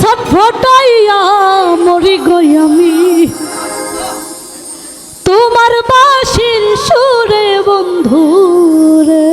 ছটফটাইয়া মরি গই আমি তোমার বাঁশির সুরে বন্ধু রে।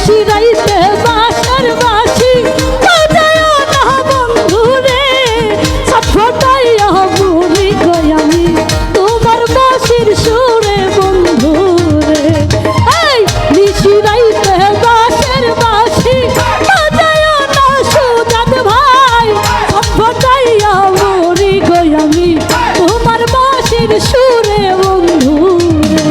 শিরাইতে বাঁশের বাঁশি বাজায়ও না বন্ধু রে, ছটফটাইয়া মরি গই আমি তোমার বাঁশির সুরে বন্ধু রে। এই শিরাইতে বাঁশের বাঁশি বাজায়ও না সুজাত ভাই, ছটফটাইয়া মরি গই আমি তোমার বাঁশির সুরে বন্ধু রে।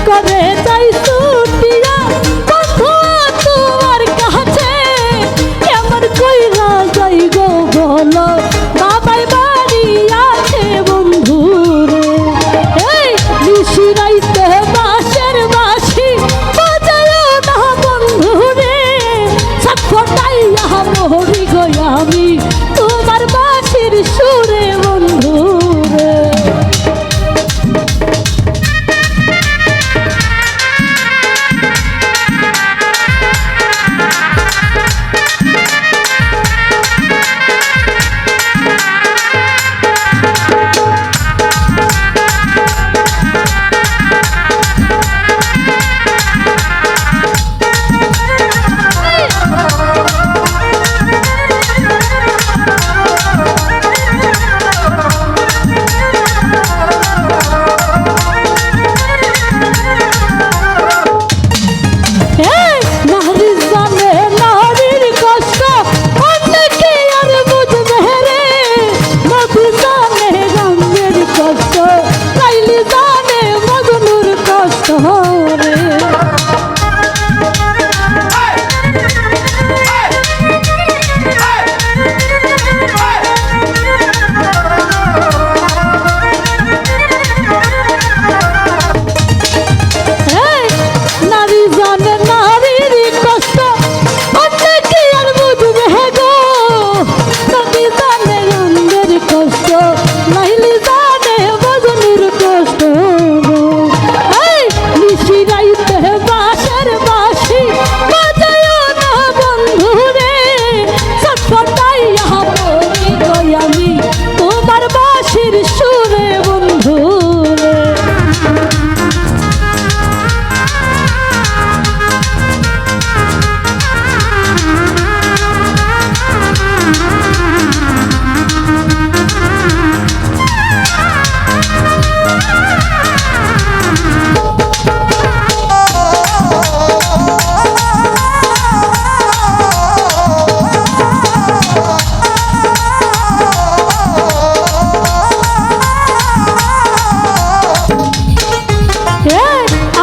করে যাই ছুটিয়া বন্ধু তোমার কাছে, কেমন কইরা যাই গো বলো বাবাই বাড়ি আছে বন্ধু রে। এই নিশিরাইতে বাঁশের বাঁশি বাজায়ও না বন্ধু রে, ছটফটাইয়া মরি গই আমি তোমার বাঁশির সুরে বন্ধু রে।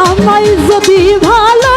আমায় যদি ভালো